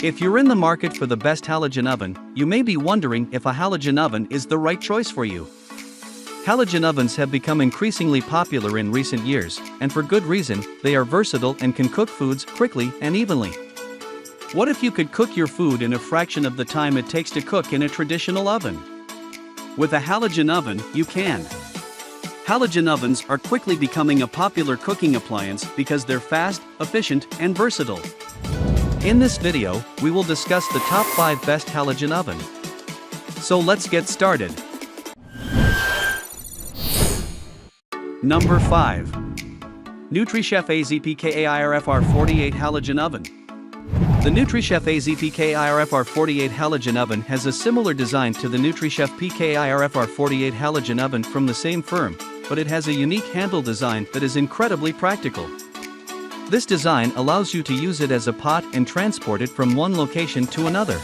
If you're in the market for the best halogen oven, you may be wondering if a halogen oven is the right choice for you. Halogen ovens have become increasingly popular in recent years, and for good reason. They are versatile and can cook foods quickly and evenly. What if you could cook your food in a fraction of the time it takes to cook in a traditional oven? With a halogen oven, you can. Halogen ovens are quickly becoming a popular cooking appliance because they're fast, efficient, and versatile. In this video, we will discuss the top 5 best halogen oven. So let's get started. Number 5. NutriChef AZPKIRFR48 Halogen Oven. The NutriChef AZPKIRFR48 halogen oven has a similar design to the NutriChef PKIRFR48 halogen oven from the same firm, but it has a unique handle design that is incredibly practical. This design allows you to use it as a pot and transport it from one location to another.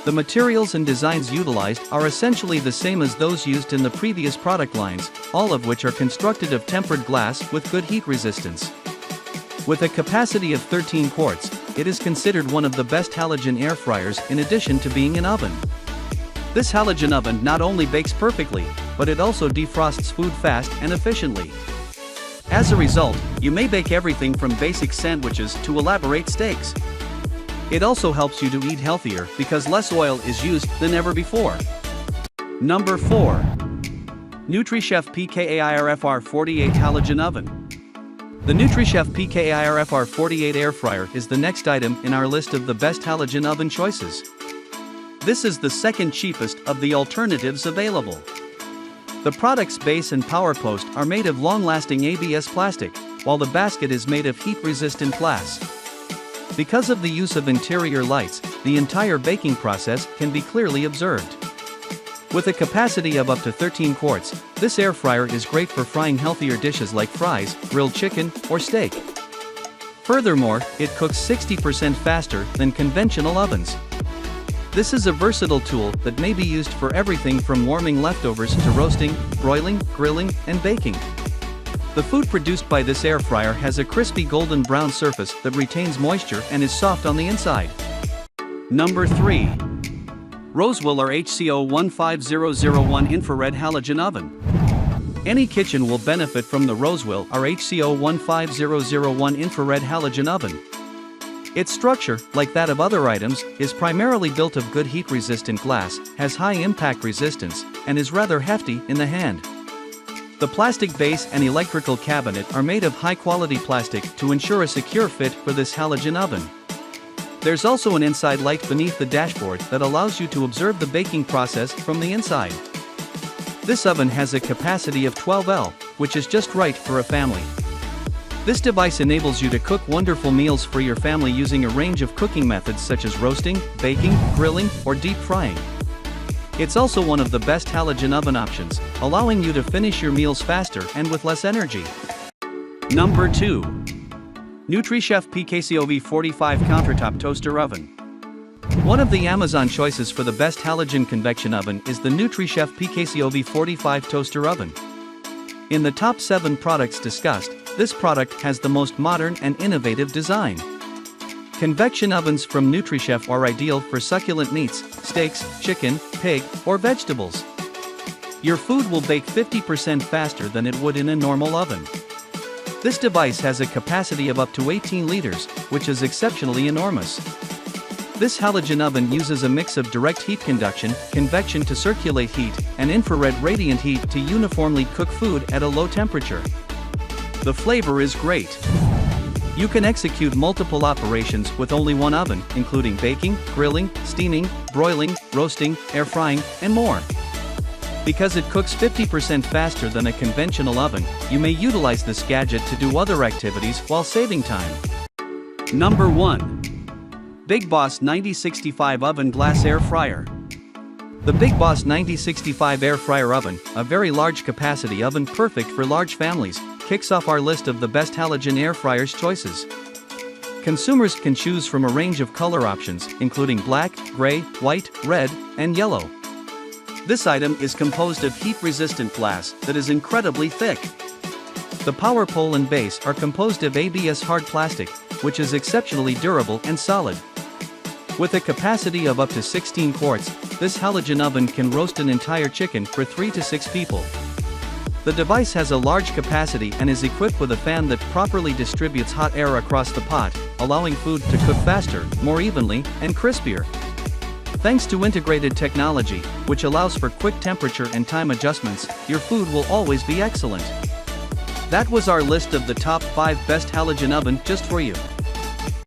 The materials and designs utilized are essentially the same as those used in the previous product lines, all of which are constructed of tempered glass with good heat resistance. With a capacity of 13 quarts, it is considered one of the best halogen air fryers in addition to being an oven. This halogen oven not only bakes perfectly, but it also defrosts food fast and efficiently. As a result, you may bake everything from basic sandwiches to elaborate steaks. It also helps you to eat healthier because less oil is used than ever before. Number 4. NutriChef PKIRFR48 Halogen Oven. The NutriChef PKIRFR48 air fryer is the next item in our list of the best halogen oven choices. This is the second cheapest of the alternatives available. The product's base and power post are made of long-lasting ABS plastic, while the basket is made of heat-resistant glass. Because of the use of interior lights, the entire baking process can be clearly observed. With a capacity of up to 13 quarts, this air fryer is great for frying healthier dishes like fries, grilled chicken, or steak. Furthermore, it cooks 60% faster than conventional ovens. This is a versatile tool that may be used for everything from warming leftovers to roasting, broiling, grilling, and baking. The food produced by this air fryer has a crispy golden brown surface that retains moisture and is soft on the inside. Number 3. Rosewiller HCO15001 Infrared Halogen Oven. Any kitchen will benefit from the Rosewiller HCO15001 Infrared Halogen Oven. Its structure, like that of other items, is primarily built of good heat-resistant glass, has high impact resistance, and is rather hefty in the hand. The plastic base and electrical cabinet are made of high-quality plastic to ensure a secure fit for this halogen oven. There's also an inside light beneath the dashboard that allows you to observe the baking process from the inside. This oven has a capacity of 12L, which is just right for a family. This device enables you to cook wonderful meals for your family using a range of cooking methods such as roasting, baking, grilling, or deep frying. It's also one of the best halogen oven options, allowing you to finish your meals faster and with less energy. Number 2. NutriChef PCCOV45 Countertop Toaster Oven. One of the Amazon choices for the best halogen convection oven is the NutriChef PCCOV45 Toaster Oven. In the top 7 products discussed, this product has the most modern and innovative design. Convection ovens from NutriChef are ideal for succulent meats, steaks, chicken, pig, or vegetables. Your food will bake 50% faster than it would in a normal oven. This device has a capacity of up to 18 liters, which is exceptionally enormous. This halogen oven uses a mix of direct heat conduction, convection to circulate heat, and infrared radiant heat to uniformly cook food at a low temperature. The flavor is great. You can execute multiple operations with only one oven, including baking, grilling, steaming, broiling, roasting, air frying, and more. Because it cooks 50% faster than a conventional oven, you may utilize this gadget to do other activities while saving time. Number 1. Big Boss 9065 Oven Glass Air Fryer. The Big Boss 9065 Air Fryer Oven, a very large capacity oven perfect for large families, kicks off our list of the best halogen air fryers choices. Consumers can choose from a range of color options, including black, gray, white, red, and yellow. This item is composed of heat-resistant glass that is incredibly thick. The power pole and base are composed of ABS hard plastic, which is exceptionally durable and solid. With a capacity of up to 16 quarts, this halogen oven can roast an entire chicken for 3 to 6 people. The device has a large capacity and is equipped with a fan that properly distributes hot air across the pot, allowing food to cook faster, more evenly, and crispier. Thanks to integrated technology, which allows for quick temperature and time adjustments, your food will always be excellent. That was our list of the top 5 best halogen oven just for you.